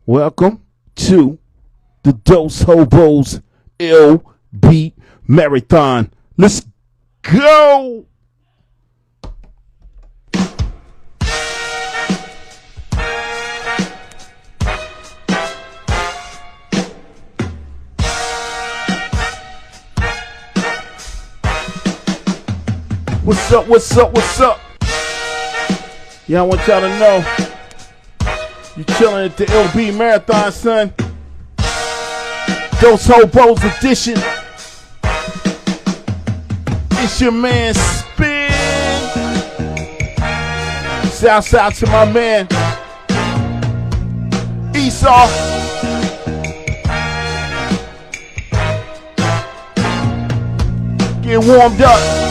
Welcome to the Dose Hobos LB Marathon. Let's go! What's up, what's up, what's up? Yeah, I want y'all to know you chilling at the LB Marathon, son. Those Hobos edition. It's your man Spin. Shouts out to my man Esau. Get warmed up.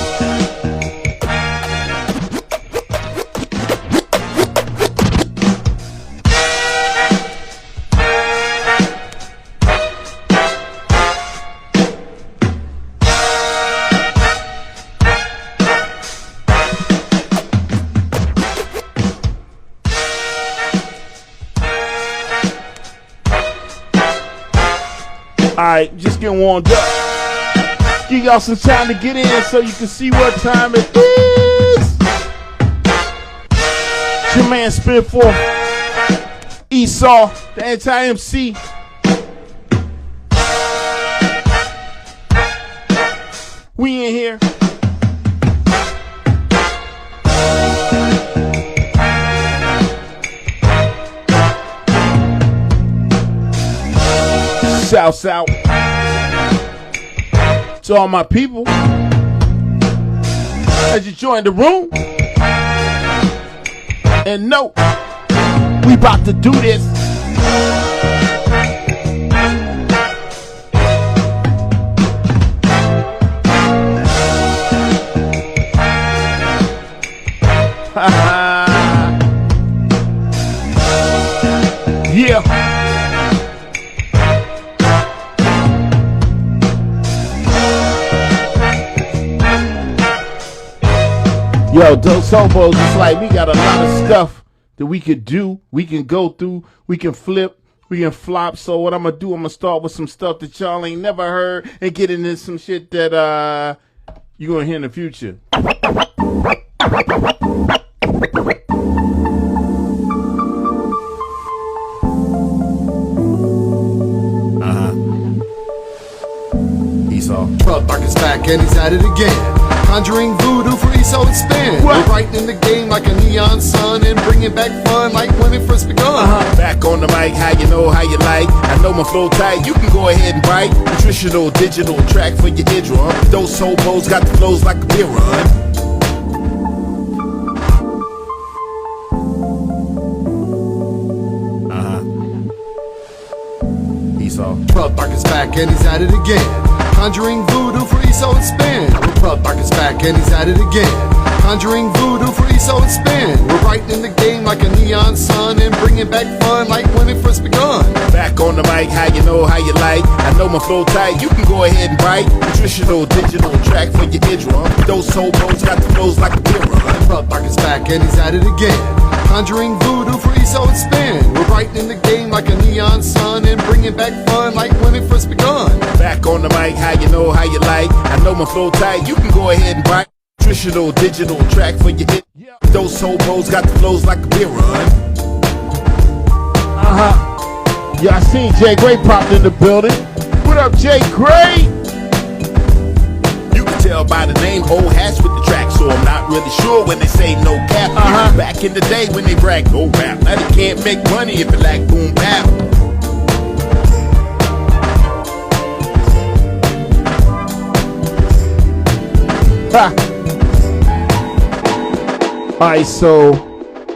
Alright, just getting warmed up. Give y'all some time to get in so you can see what time it is. It's your man Spin for Esau, the anti-MC. We in here. Shouts out to all my people as you join the room. And no, we about to do this. Yeah. Yo, those Hobos, it's like we got a lot of stuff that we could do, we can go through, we can flip, we can flop. So what I'm gonna do, I'm gonna start with some stuff that y'all ain't never heard and get into some shit that you're gonna hear in the future. Esau. Phatboy is back and he's at it again. Conjuring voodoo for Esau and Spin. We're writing the game like a neon sun and bringing back fun like when it first begun. Back on the mic, how you know, how you like. I know my flow tight, you can go ahead and bite. Nutritional, digital track for your eardrum. Those Hobos got the flows like a beer run. Esau. Phatboy is back and he's at it again. Conjuring voodoo for Esau and Spin. Phatboy is back and he's at it again. Conjuring voodoo for Esau and Spin. We're writing the game like a neon sun and bringing back fun like when it first begun. Back on the mic, how you know, how you like. I know my flow tight, you can go ahead and bite. Nutritional, digital track for your eardrum. Those Hobos got the flows like a beer run. Phatboy is back and he's at it again. Conjuring voodoo for Esau and Spin. We're writing the game like a neon sun and bringing back fun like when it first begun. Back on the mic, how you know, how you like. I know my flow tight, you can go ahead and bite. Nutritional, digital track for your hit. Those Hobos got the flows like a beer run. Yeah, I seen Jay Gray popped in the building. What up, Jay Gray? You can tell by the name, old hats with the track, so I'm not really sure when they say no cap. Back in the day when they brag no rap. Now they can't make money if it like boom bap. Ha! Alright, so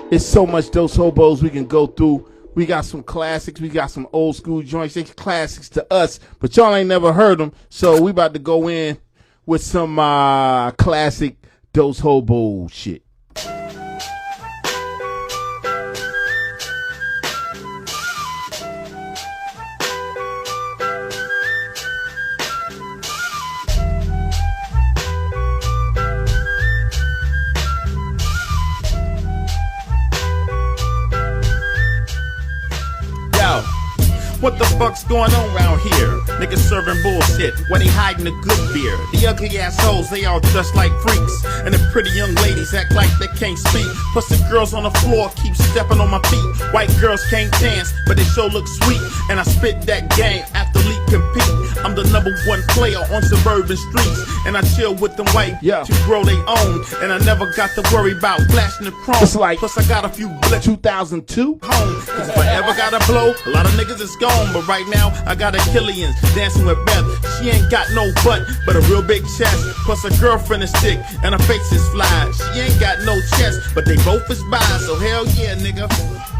it's so much those Hobos we can go through. We got some classics, we got some old school joints. They classics to us, but y'all ain't never heard them. So we about to go in with some classic Dose Hobo shit. What the fuck's going on around here? Niggas serving bullshit, where they hiding the good beer. The ugly assholes, they all dressed like freaks. And the pretty young ladies act like they can't speak. Plus the girls on the floor keep stepping on my feet. White girls can't dance, but they sure look sweet. And I spit that game, athlete compete. I'm the #1 player on suburban streets. And I chill with them white to grow they own. And I never got to worry about flashing the chrome. It's like, plus I got a few blips. 2002? Home. Cause if I ever gotta blow, a lot of niggas is gone. But right now, I got a Killian's dancing with Beth. She ain't got no butt, but a real big chest. Plus her girlfriend is thick, and her face is fly. She ain't got no chest, but they both is bi. So hell yeah, nigga.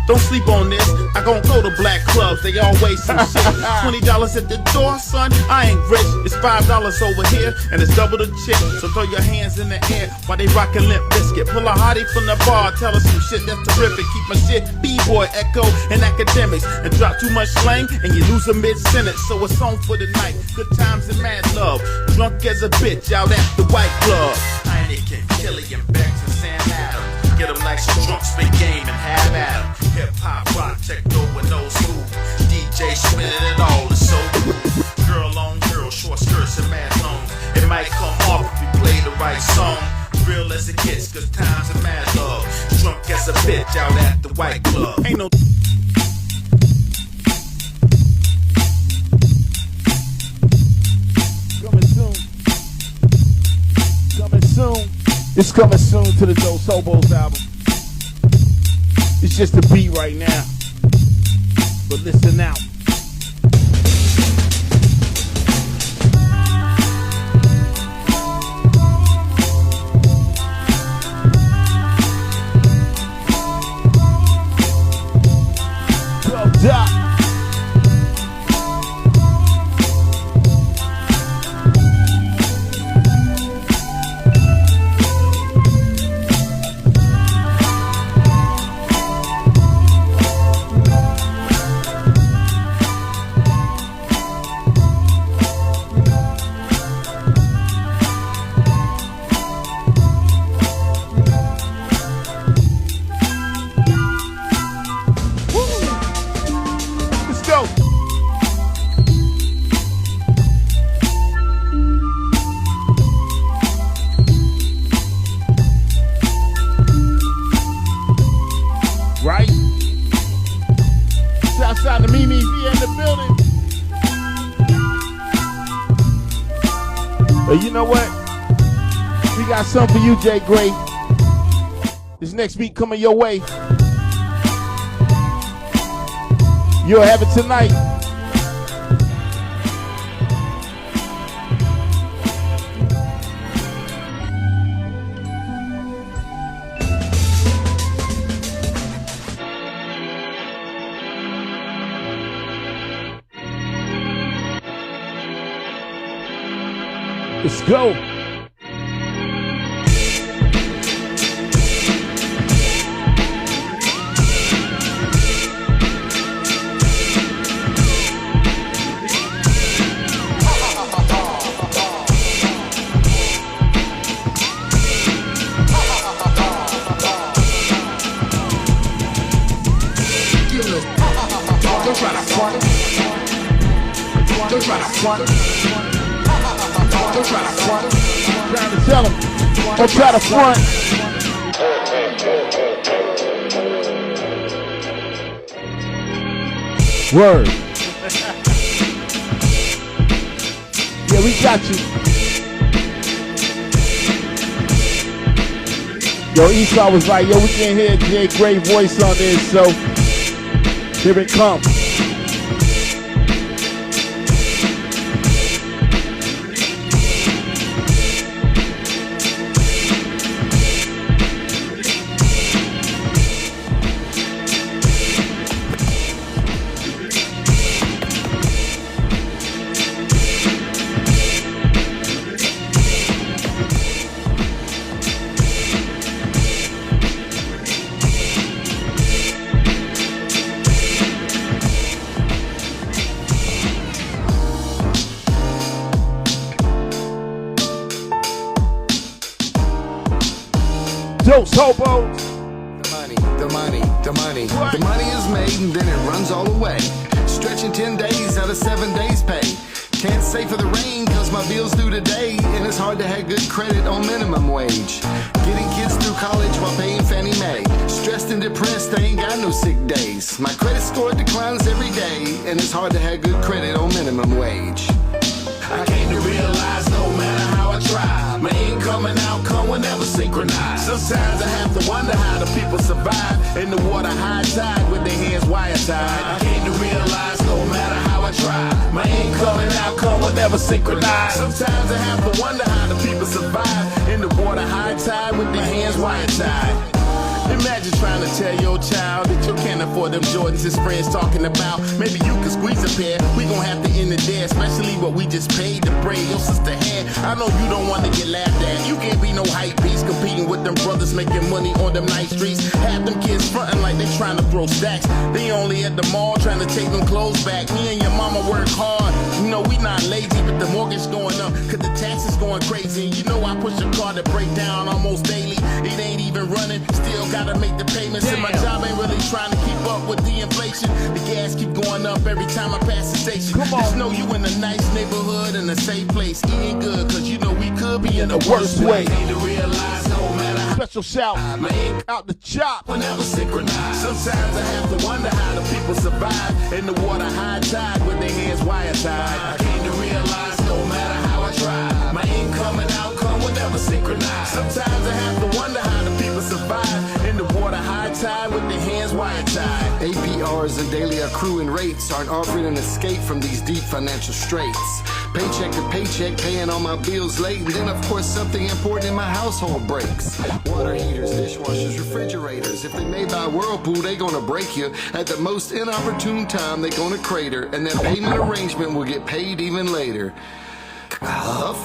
Don't sleep on this. I gon' go to black clubs, they always some shit. $20 at the door, son, I ain't rich. It's $5 over here, and it's double the chick. So throw your hands in the air while they rockin' Limp Bizkit. Pull a hottie from the bar, tell her some shit that's terrific. Keep my shit B-boy, echo, and academics. And drop too much slang, and you lose a mid-sentence. So it's on for the night, good times and mad love. Drunk as a bitch out at the White Club. Heineken, Killian, Bex, and Sam Adams. Get them nice and drunk, spit game, and have at them. Hip-hop, rock, techno, and old school. DJ spinning it all, it's so cool. Girl on girl, short skirts and mad songs. It might come off if we play the right song. Real as it gets, cause times are mad love. Drunk as a bitch out at the White Club. Ain't no... Coming soon. Coming soon. It's coming soon to the Dos Hobos album. It's just a beat right now. But listen out. You know what? We got something for you, Jay Gray. This next beat coming your way. You'll have it tonight. Let's go. Don't try to front. Don't try to front. Don't try to front. Trying to tell them. Don't try to front. Word. Yeah, we got you. Yo, Esau was like, yo, we can't hear Jay Gray voice on this, so here it comes. Dos Hobos. The money. The money is made and then it runs all away. Stretch cashing 10 days out of 7 days pay. Can't say for the rain cause my bills due today, and it's hard to have good credit on minimum wage. Getting kids through college while paying Fannie Mae. Stressed and depressed, I ain't got no sick days. My credit score declines every day, and it's hard to have good credit on minimum wage. I came to realize no matter how I try, my income and outcome will never synchronize. Sometimes I have to wonder how the people survive in the water high tide with their hands wire tied. I came to realize no matter how I try, my income and outcome will never synchronize. Sometimes I have to wonder how the people survive in the water high tide with their hands wire tied. Imagine trying to tell your child that you can't afford them Jordans his friends talking about. Maybe you can squeeze a pair, we gon' have to end it there. Especially what we just paid to braid your sister hair. I know you don't wanna get laughed at. You can't be no hype beast competing with them brothers making money on them night streets. Half them kids frontin' like they trying to throw stacks. They only at the mall trying to take them clothes back. Me and your mama work hard. You know we not lazy, but the mortgage going up cause the taxes going crazy. And you know I push a car to break down almost daily. It ain't even running, still gotta make the payments. And my job ain't really trying to keep up with the inflation. The gas keep going up every time I pass the station. Just know you in a nice neighborhood and a safe place, eating good, cause you know we could be in the worst way. To realize no matter how Special shout out the chop. never synchronize. Sometimes I have to wonder how the people survive in the water high tide with their hands wire tied. I came to realize no matter how I try, my income and outcome will never synchronize. Sometimes I have to wonder how the people survive in the water high tide with their hands wire tied. APRs and daily accruing rates aren't offering an escape from these deep financial straits. Paycheck to paycheck, paying all my bills late, and then of course something important in my household breaks. Water heaters, dishwashers, refrigerators. If they made by Whirlpool, they gonna break you. At the most inopportune time, they gonna crater, and their payment arrangement will get paid even later. Huff.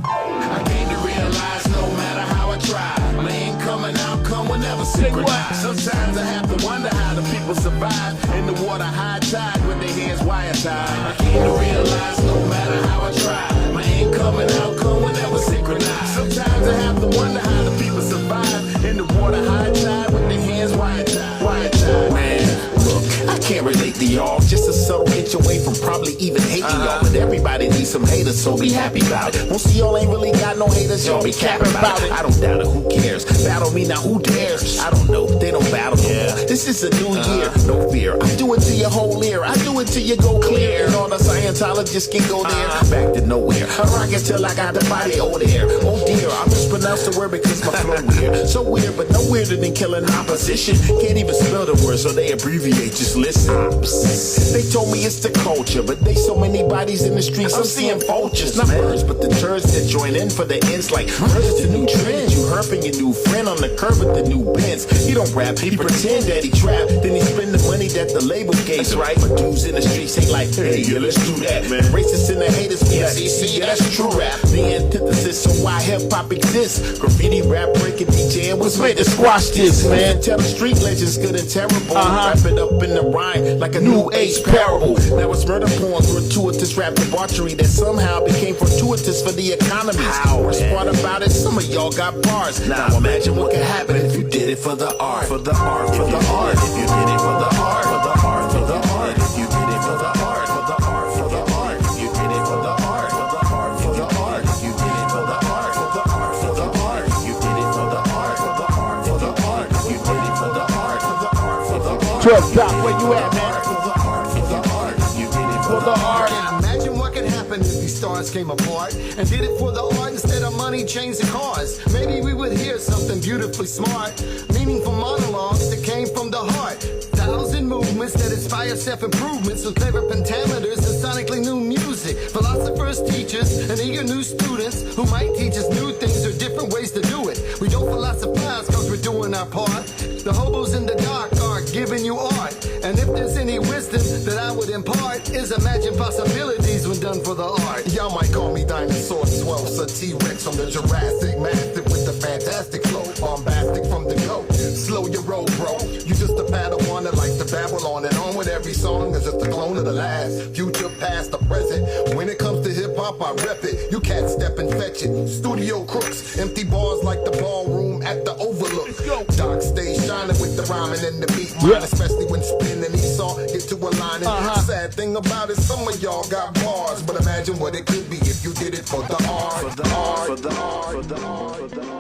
I came to realize no matter how I try, my income and outcome will never synchronize. Sometimes I have to wonder how the people survive in the water high tide with their hands wire tied. I came to realize no matter how I try, my income and outcome will never synchronize. Sometimes I have to wonder how the people survive in the water high tide with their hands wire tied. Wire tied. Man, look, I can't relate to y'all. Just a subtle inch away from probably even hating y'all. But everybody needs some haters, so be happy about it. Most of y'all ain't really got no haters, y'all be capping about it. I don't doubt it, who cares? Battle me now, who dares? I don't know, they don't battle me. This is a new year, no fear. I do it to your whole ear, I do it till you go clear. And all the Scientologists can go there, back to nowhere. I rock it till I got the body over there. Oh dear, I mispronounced the word because my flow weird. So weird, but no weirder than killing opposition. Can't even spell the word, so they abbreviate, just listen. They told me it's the culture, but they so many bodies in the streets, I'm seeing vultures. Not birds, but the turds that join in for the ends like birds to new trends. You herping your new friend on the curb with the new Benz. He don't rap, he pretend that he trap, then he spend the money that the label gave. That's right, but dudes in the streets ain't like, hey, yeah, let's do that, man. Racists and the haters, PCC, that's true rap. The antithesis, so why hip-hop exists. Graffiti, rap, breaking, DJ, was made to squash this, man. Tell the street legends good and terrible. Wrap it up in the rhyme like a new age parable. Now it's murder porn, gratuitous rap debauchery that somehow became fortuitous for the economy. Worst part about it, some of y'all got bars. Now imagine what could happen if you did it for the art. For the art, for the art. If you did it for the art, for the art, for the art. If you did it for the art, for the art, for the art. If you did it for the art, for the art, for the art. If you did it for the art, for the art, for the art. If you did it for the art, for the art, for the art. If you did it for the art, for the art, for the art. 12 Doc, where you at, man? For the art, for the art. You did it for the art. Imagine what could happen if these stars came apart and did it for the art instead of money, chains, and cars. Maybe we would hear something beautifully smart, meaningful monologues that came from the heart. 1,000 movements that inspire self-improvements with clever pentameters and sonically new music. Philosophers, teachers, and eager new students who might teach us new things or different ways to do it. We don't philosophize because we're doing our part. The hobos in the dark are giving you art. And if there's any wisdom that I would impart, is imagine possibilities when done for the art. Y'all might call me dinosaur swells, a T-Rex from the Jurassic, massive with the fantastic flow, bombastic from the go. Slow your roll, bro. You just a Padawan that likes to babble on and on with every song is just a clone of the last. Future, past, the present. When it comes to hip-hop, I rep it. You can't step and fetch it. Studio crooks, empty bars like the ballroom at the Overlook. Doc stays shining with the rhyming in the beat line, especially when spinning Esau get to a line. Sad thing about it, some of y'all got bars, but imagine what it could be if you did it for the art. For the art, for the art, for the art, for the art.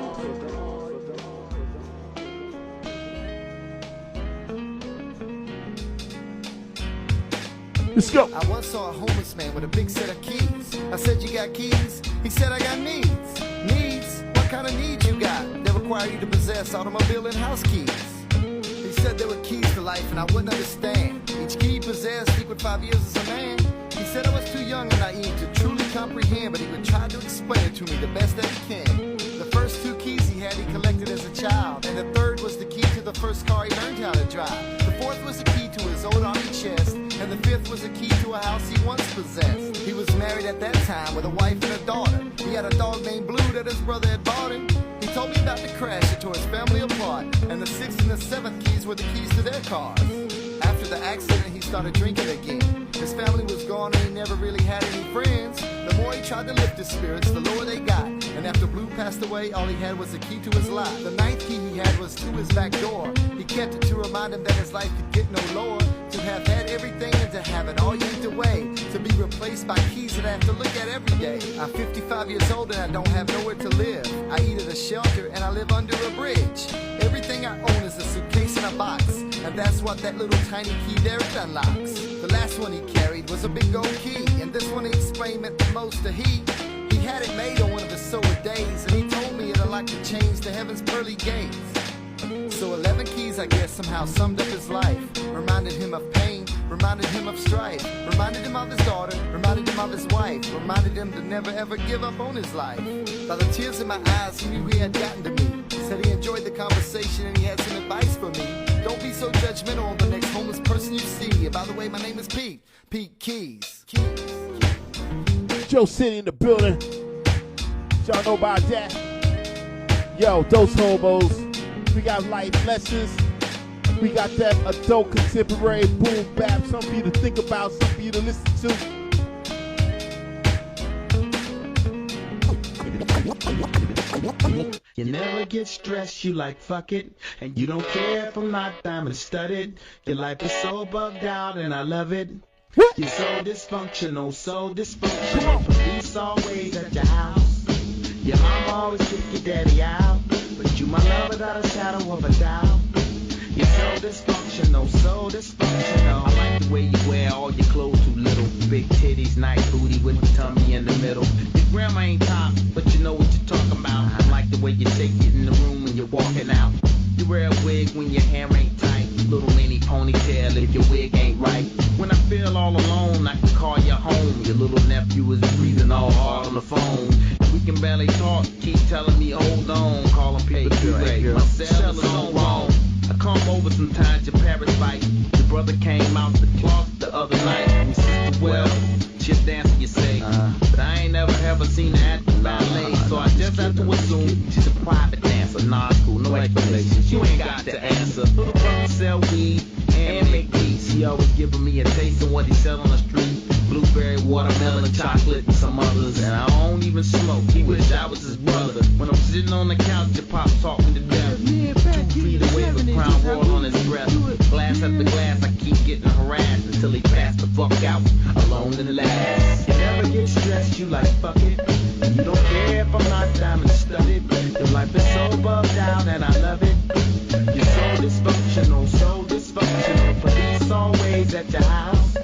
Let's go. I once saw a homeless man with a big set of keys. I said, you got keys? He said, I got needs. Needs? What kind of needs you got? They require you to possess automobile and house keys. He said there were keys to life and I wouldn't understand. Each key he possessed equaled 5 years as a man. He said I was too young and naive to truly comprehend, but he would try to explain it to me the best that he can. The first 2 keys he had he collected as a child, and the third was the key to the first car he learned how to drive. The fourth was the key to his old army chest, and the fifth was a key to a house he once possessed. He was married at that time with a wife and a daughter. He had a dog named Blue that his brother had bought him. He told me about the crash that tore his family apart, and the 6th and the 7th keys were the keys to their cars. After the accident, he started drinking again. His family was gone and he never really had any friends. The more he tried to lift his spirits, the lower they got. And after Blue passed away, all he had was a key to his life. The 9th key he had was to his back door. He kept it to remind him that his life could get no lower. To have had everything and to have it all yanked away. To be replaced by keys that I have to look at every day. I'm 55 years old and I don't have nowhere to live. I eat at a shelter and I live under a bridge. Everything I own is a suitcase and a box. And that's what that little tiny key there it unlocks. The last one he carried was a big gold key. And this one he explained meant the most to he. He had it made on one of his solar days. And he told me it unlocked the chains to heaven's pearly gates. So 11 keys, I guess, somehow summed up his life. Reminded him of pain, reminded him of strife. Reminded him of his daughter, reminded him of his wife. Reminded him to never ever give up on his life. By the tears in my eyes, he knew he had gotten to me. Said he enjoyed the conversation and he had some advice for me. Don't be so judgmental on the next homeless person you see. And by the way, my name is Pete. Pete Keys. Joe City in the building. Y'all know about that? Yo, those hobos. We got life lessons. We got that adult contemporary boom bap. Something for you to think about, something for you to listen to. You never get stressed, you like fuck it. And you don't care if I'm not diamond studded. Your life is so bugged out and I love it. You're so dysfunctional, so dysfunctional. Police always at your house. Your mama always kick your daddy out. But you my love without a shadow of a doubt. You're so dysfunctional, so dysfunctional. I like the way you wear all your clothes too little. Big titties, nice booty with the tummy in the middle. Your grandma ain't top, but you know what you're talking about. I like the way you take it in the room when you're walking out. You wear a wig when your hair ain't tight. Little mini ponytail if your wig ain't right. When I feel all alone, I can call you home. Your little nephew is breathing all hard on the phone. We can barely talk, keep telling me hold on. Call him people hey, my cell is so wrong. I come over sometimes, your parents fight. Your brother came out the closet the other night. And sister, well, she'll dance, you say. But I ain't never ever seen her at the ballet. So I just have to assume she's a private dancer. Nah, it's cool, no explanations. You ain't got to answer. Little brother sell weed and make beats. He always giving me a taste of what he sell on the street. Blueberry, watermelon, chocolate, and some others. And I don't even smoke. He wish I was his brother. When I'm sitting on the couch, your pop talking to death. 2 feet away with Crown Royal on his breath. Glass after glass, I keep getting harassed until he passed the fuck out, alone and last. You never get stressed, you like fuck it. And you don't care if I'm not diamond studded. Your life is so bugged out and I love it. You're so dysfunctional, so dysfunctional. Police always at your house.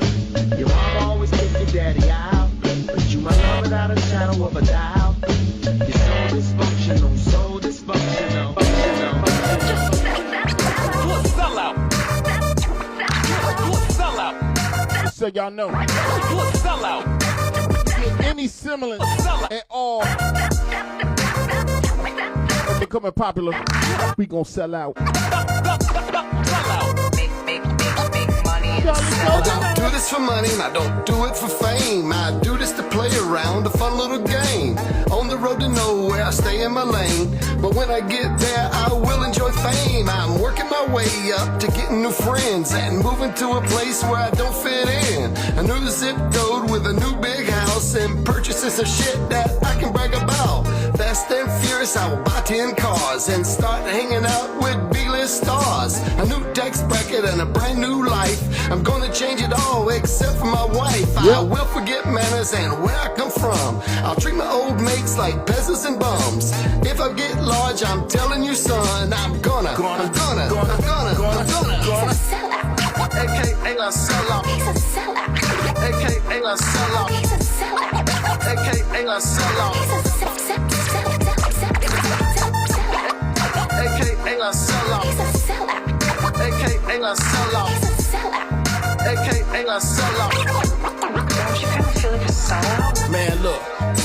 Your mom always kick your daddy out. But you my love without a shadow of a doubt. You're so dysfunctional, so dysfunctional. You a sellout. You a sellout. Just so y'all know. You a sellout. Any semblance at all of becoming popular, we gon' sell out. I don't do this for money, and I don't do it for fame. I do this to play around, a fun little game. On the road to nowhere, I stay in my lane. But when I get there, I will enjoy fame. I'm working my way up to getting new friends and moving to a place where I don't fit in. A new zip code with a new big house and purchasing some shit that I can brag about. Fast and furious, I will buy 10 cars and start hanging out with B-list stars. A new tax bracket and a brand new life. I'm gonna change it all except for my wife. I will forget manners and where I come from. I'll treat my old mates like peasants and bums. If I get large, I'm telling you, son, I'm gonna He's a sellout. AKA a sellout. He's a sellout. AKA a sellout. He's a sellout. AKA a sellout. He's a AKA a sellout. He's a sellout. AKA a sellout. He's a sellout. AKA a sellout. Don't you kind of feel like a sellout? Man, look,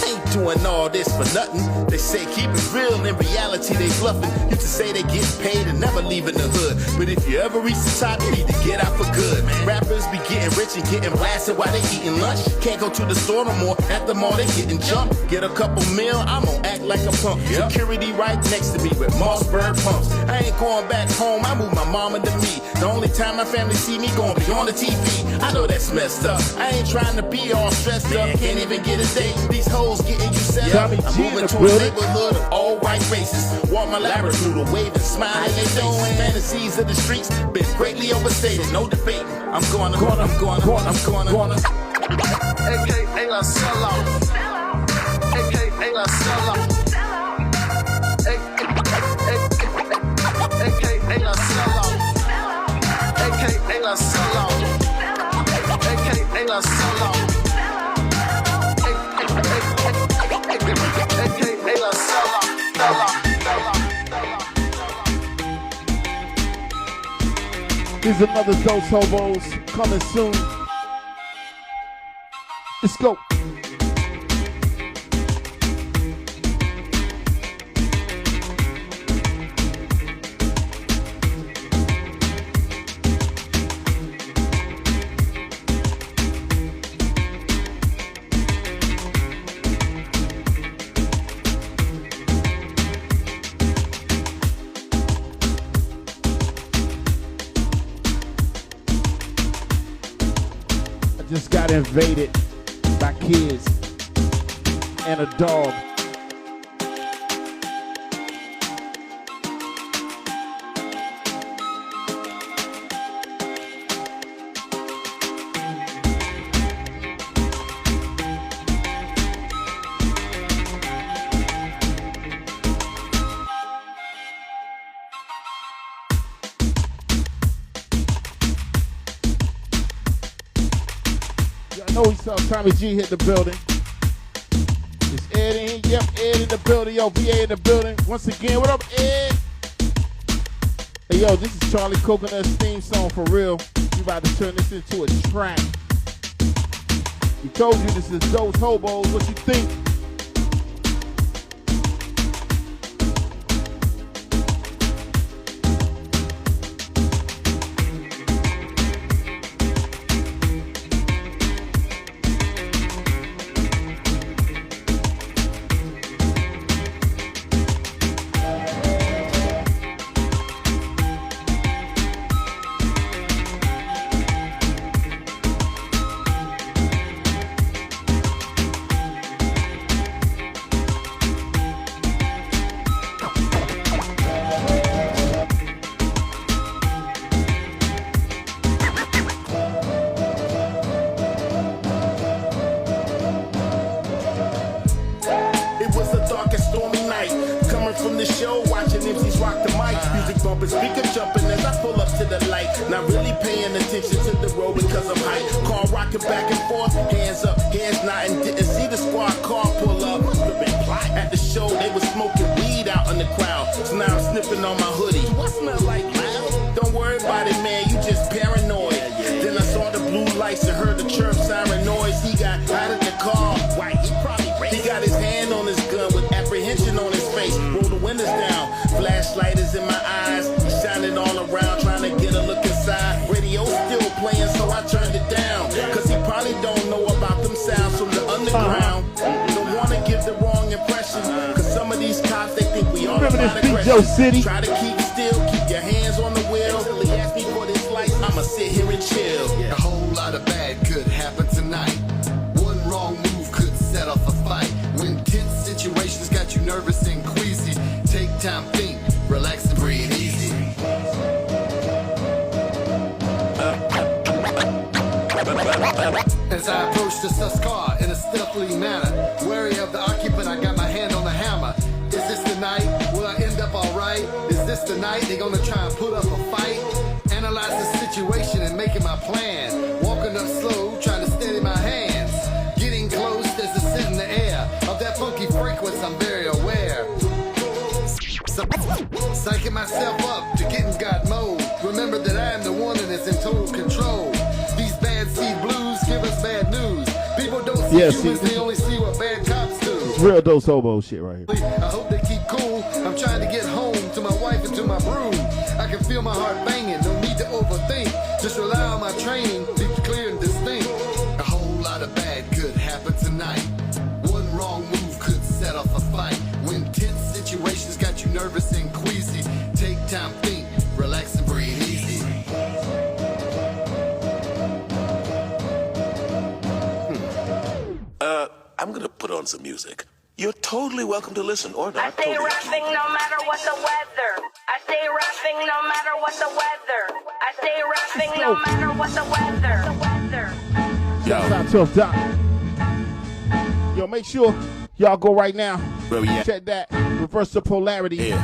ain't doing all this for nothing. They say keep it real, in reality they bluffing. Used to say they get paid and never leaving the hood, but if you ever reach the top, you need to get out for good. Rappers be getting rich and getting blasted while they eating lunch. Can't go to the store no more, at the mall they getting jumped. Get a couple mil, I'm gonna act like a punk. Security right next to me with Mossberg pumps. I ain't going back home, I moved my mama to me. The only time my family see me gonna be on the TV. I know that's messed up, I ain't trying to be all stressed up. Can't even get a date, these hoes getting you set up. I'm moving to a neighborhood of all white races. Walk my labradoodle, waving, smiling they faces. Fantasies of the streets been greatly overstated, no debating. I'm gonna AKA a sellout. AKA a sellout. AKA a sellout. AKA a sellout. AKA a sellout. AKA a sellout. Here's another Dose Hobos coming soon. Let's go. Just got invaded by kids and a dog. I know we saw Tommy G hit the building. Is Ed in? Yep, Ed in the building. Yo, VA in the building. Once again, what up, Ed? Hey, yo, this is Charlie Coconut's theme song for real. We about to turn this into a track. We told you this is Dose Hobos. What you think? this beat, Joe City. Try to keep still, keep your hands on the wheel. Until he ask me for this life, I'ma sit here and chill. A whole lot of bad could happen tonight. One wrong move could set off a fight. When tense situations got you nervous and queasy, take time, think, relax and breathe easy. As I approach the sus car in a stealthy manner, wary of the occupant, I got my hand on the hammer. Is this the night? Will I end up alright? Is this the night they gonna try and put up a fight? Analyze the situation and making my plan. Walking up slow, trying to steady my hands. Getting close, there's a scent in the air of that funky fragrance, I'm very aware. Psyching myself up to get in God mode. Remember that I am the one that is in total control. These bad seed blues give us bad news. People don't see humans, they only see what bad cops do. Real Dos Hobo shit right here. I hope they keep cool. I'm trying to get home to my wife and to my broom. I can feel my heart banging, no need to overthink. Just rely on my training, be clear and distinct. A whole lot of bad could happen tonight. One wrong move could set off a fight. When tense situations got you nervous and queasy, take time, think, relax and breathe easy. I'm gonna put on some music. You're totally welcome to listen or not. I stay rapping no matter what the weather. I stay rapping no matter what the weather. I stay rapping no matter what the weather. Shout out to Doc. Yo, make sure y'all go right now. Where we at? Check that. Reverse the polarity. Yeah,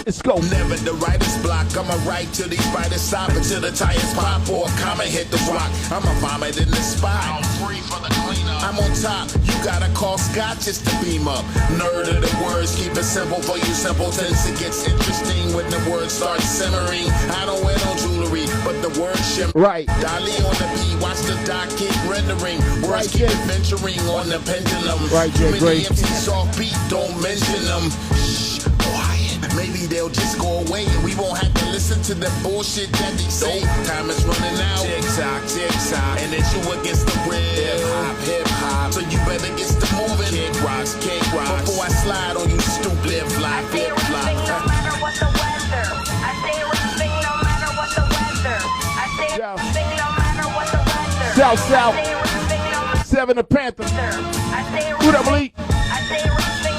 Let's go. Never the writer's block. I'ma write till these spiders stop until the tires pop or a comment hit the rock. I'ma vomit in the spot. I'm free for the cleanup. I'm on top. You gotta call Scott just to beam up. Nerd of the words, keep it simple for you simpletons. It gets interesting when the words start simmering. I don't wear no jewelry, but the words shimmer. Right. Dolly on the beat, watch the doc keep rendering. Words keep adventuring on the pendulum. Right, Jay Gray. Empty soft beat, don't mention them. Shh, quiet. Maybe they'll just go away and we won't have to listen to the bullshit that they say. Time is running out. Tick-tock, tick-tock. And it's you against the wind. Hip-hop, hip-hop. So you better get to moving. Kick rocks, before I slide on you stupid fly, flip, fly. No matter what the weather. I stay rapping no matter what the weather. I stay rapping no matter what the weather. South, South. I stay rapping no matter Seven da Pantha. I stay What up, Lee? I stay rapping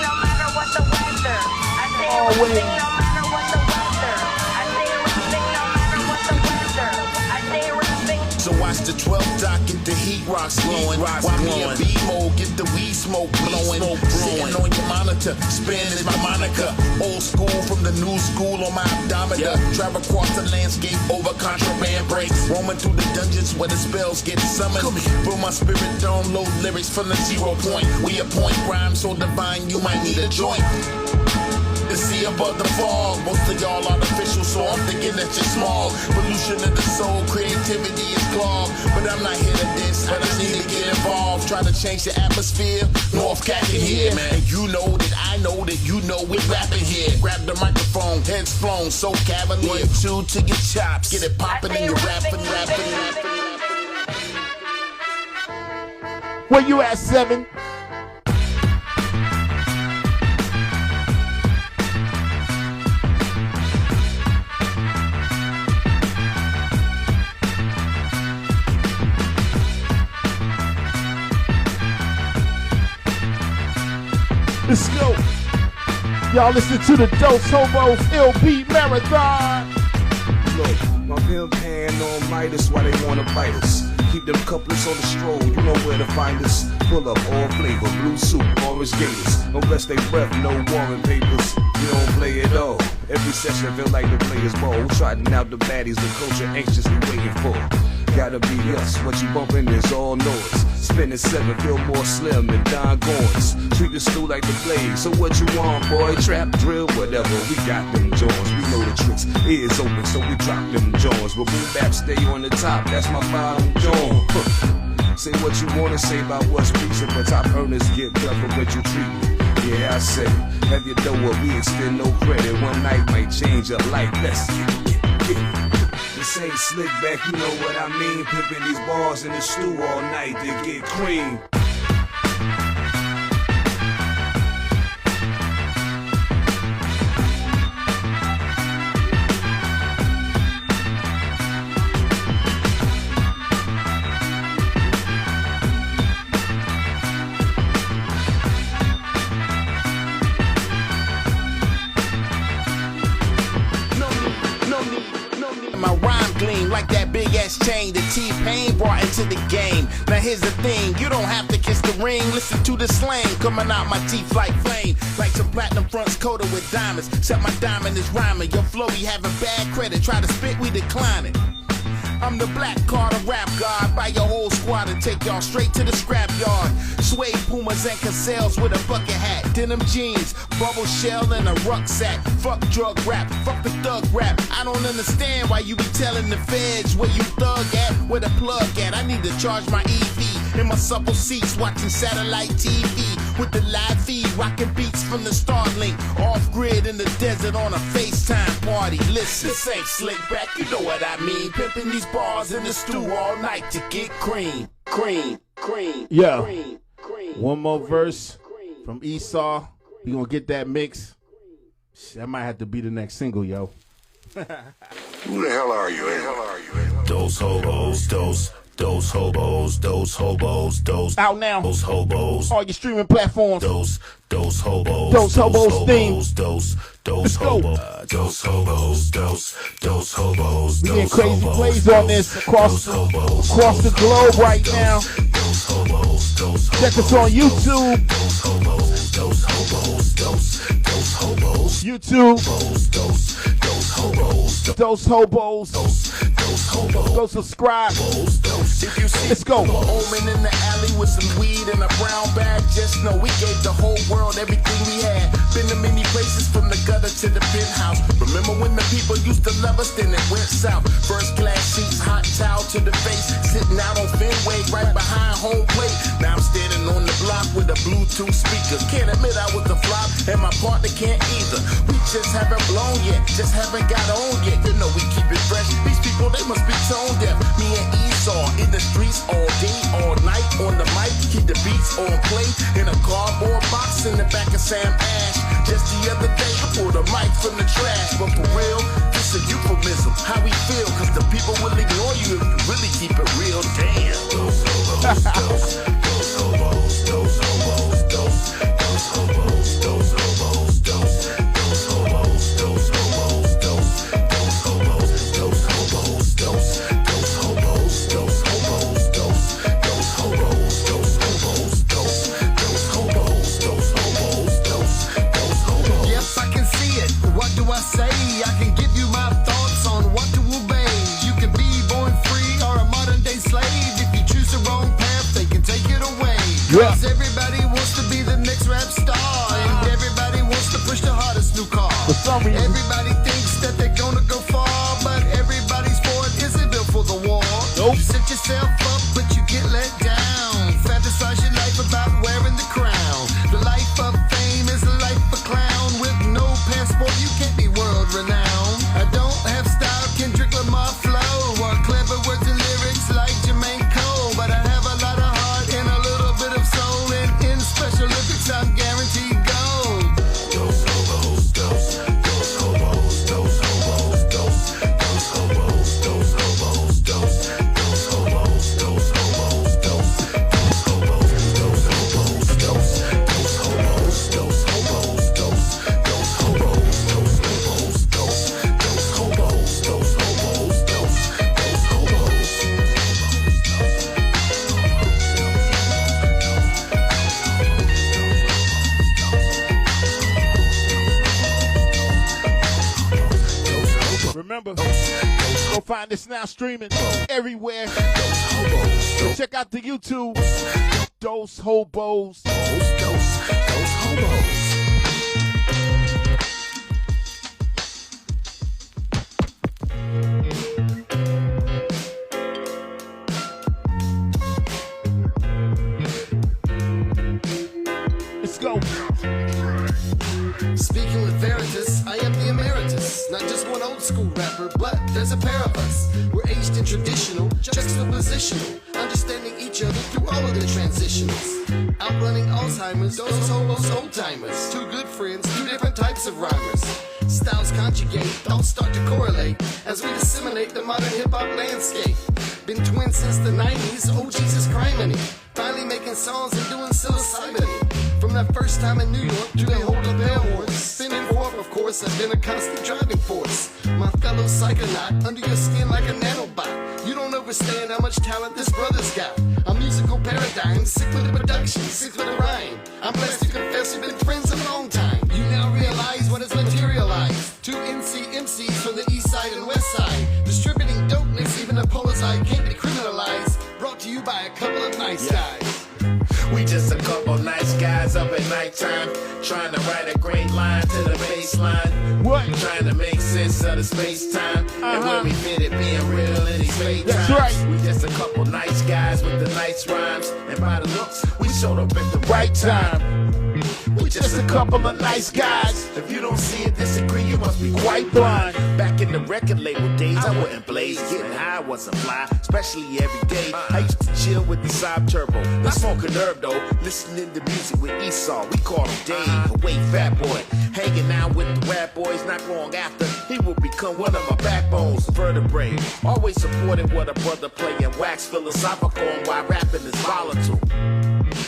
no matter what the weather. I stay rapping no matter what the weather. I stay rapping no matter what the weather. I stay rapping. So watch the 12th doc get the heat rocks glowing. While me and B-Mo get the weed smoke blowing. Sitting on your monitor, spin is my moniker. Old school from the new school on my odometer. Travel across the landscape over contraband breaks. Roaming through the dungeons where the spells get summoned. Feel my spirit download lyrics from the 0 point. We appoint rhymes so divine you might need a joint. To see above the fog, most of y'all artificial, so I'm thinking that you're small. Pollution of the soul, creativity is clogged. But I'm not here to diss, I just need to get involved. Try to change the atmosphere, North Cat in here, man. And you know that I know that you know we're rapping here. Grab the microphone, heads flown, so cavalier. 1, 2 to your chops, get it popping and you're rapping. Where you at, Seven? Let's go. Y'all listen to the Dos Hobos LP Marathon. Look, my pimp hand on Midas while they wanna bite us. Keep them couplets on the stroll, you know where to find us. Pull up all flavor, blue soup, orange gators. Don't rest they breath, no warrant papers. We don't play it all. Every session feel like the players ball. Trotting out the baddies, the culture anxiously waiting for. Gotta be us, what you bumpin' is all noise. Spinning 7, feel more slim than Don Gorns. Treat the stool like the blade, so what you want, boy? Trap, drill, whatever, we got them joints. We know the tricks, ears open, so we drop them joints. But boom bap stay on the top, that's my bottom joint. Say what you wanna say about what's recent, but top earners get tough for what you treat me. Yeah, I say, have your dough up, we extend no credit. One night might change your life, let's get it. This ain't slick back, you know what I mean. Pimping these bars in the stew all night to get cream. my rhyme gleam like that big ass chain that T-Pain brought into the game. Now here's the thing, you don't have to kiss the ring. Listen to the slang coming out my teeth like flame, like some platinum fronts coated with diamonds. Except my diamond is rhyming. Your flow, be having bad credit. Try to spit, we decline it. I'm the black card of rap god. Buy your whole squad and take y'all straight to the scrap yard. Suede Pumas and Cassels with a bucket hat, denim jeans, bubble shell and a rucksack. Fuck drug rap, fuck the thug rap. I don't understand why you be telling the feds where you thug at, where the plug at. I need to charge my EV in my supple seats, watching satellite TV with the live feed, rocking beats from the Starlink. Off grid in the desert on a FaceTime party. Listen, this ain't slick back, you know what I mean. Pimping these bars in the stew all night to get cream. Yeah. Cream. One more verse from Esau. We gonna get that mix. That might have to be the next single, yo. Who the hell are you? Those hobos, those hobos, those hobos, those Out now. Those hobos. All your streaming platforms. Those hobos. Those hobos theme. Those Let's go. hobos. Those hobos. Those hobos. We getting crazy plays on this across the globe right now. Those hobos. Check us on YouTube. Those hobos. Those hobos. YouTube. Those hobos. Those hobos. Go subscribe. If you see Let's go. Omen in the alley with some weed and a brown bag, just know we gave the whole world everything we had. Been to many places from the gutter to the penthouse. Remember when the people used to love us, then it went south. First class seats, hot towel to the face, sitting out on Fenway right behind home plate. Now I'm standing on the block with a Bluetooth speaker. Can't admit I was a flop, and my partner can't either. We just haven't blown yet, just haven't got on yet. You know we keep it fresh. These people, they must be tone deaf. Me and Esau in the streets all day, all night on the mic. Keep the beats on play in a cardboard box in the back of Sam Ash. Just the other day, I pulled a mic from the trash. But for real, this a euphemism. How we feel, cause the people will ignore you if you really keep it real. Damn. Those hobos. Those hobos. Those hobos. Those hobos. Those hobos. Those hobos. Those hobos. Those hobos. Those hobos. Those hobos. Those hobos. Those hobos. Those hobos. Those hobos. Those hobos. Yes, I can see it. What do I say? I can give you my thoughts on what to obey. You can be born free or a modern day slave. If you choose the wrong path, they can take it away. Yeah. Cause everybody wants to be the next rap star, and everybody wants to push the hardest new car. For some reason. Everybody thinks that they're gonna go far, but everybody's Ford isn't built for the war. Nope. You set yourself up, but you get let down. Fantasize your life about wearing the crown. The life of fame is a life of clown. With no passport, you can't be world renowned. I don't have style, Kendrick Lamar flow, or clever words and lyrics like Jermaine Cole, but I have a lot of heart and a little bit of soul, and in Special Olympics I'm guaranteed gold. Those hobos. Those hobos. Those hobos. Those hobos. Those hobos. Those hobos. Those hobos. Those hobos. Those hobos. Those hobos. Those hobos. Those hobos. Those hobos. Those hobos. Those hobos. Those hobos. Remember, go find this now streaming everywhere. So check out the YouTube. Those hobos. Those hobos. Let's go. Speaking with Veritas, I am the emeritus. Not just one old school rapper, but there's a pair of us. We're aged and traditional, juxtapositional, understanding each other through all of the transitionals. Outrunning Alzheimer's, those hobos old timers. Two good friends, two different types of rhymers. Styles conjugate, thoughts start to correlate as we disseminate the modern hip-hop landscape. Been twins since the 90s, oh Jesus criminy. Finally making songs and doing psilocybin. From that first time in New York, to they hold up their horns, spinning for of course, has been a constant driving force. My fellow psychonaut, under your skin like a nanobot. You don't understand how much talent this brother's got. A musical paradigm, sick with the production, sick with the rhyme. I'm blessed to confess we've been friends a long time. You now realize what has materialized. Two MCs from the east side and west side. Distributing dopeness, even a polizide can't be criminalized. Brought to you by a couple of nice guys. We just a couple nice guys up at nighttime, trying to write a great line to the bass line. What? Trying to make sense of the space-time, and where we fit it being real in these fake times. That's right. We just a couple nice guys with the nice rhymes, and by the looks, we showed up at the right time. We just a couple of nice guys. If you don't see it, disagree, you must be quite blind. Back in the record label days, I wouldn't blaze. Getting high wasn't fly, especially every day. I used to chill with the Sob Turbo. Not smoking herb though, listening to music with Esau. We called him Dave, away Phatboy. Hanging out with the rap boys, not long after, he would become one of my backbones. Vertebrae, always supported what a brother play and wax philosophical on why rapping is volatile.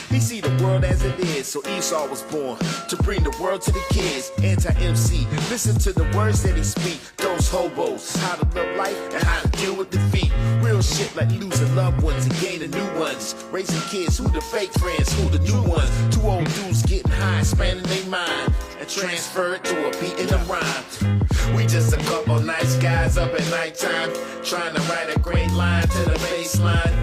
He see the world as it is, so Esau was born to bring the world to the kids. Anti-MC, listen to the words that he speak. Those hobos, how to live life and how to deal with defeat. Real shit like losing loved ones and gaining new ones. Raising kids, who the fake friends, who the new ones. Two old dudes getting high, spanning their mind and transfer it to a beat and a rhyme. We just a couple nice guys up at nighttime, trying to write a great line to the bass line.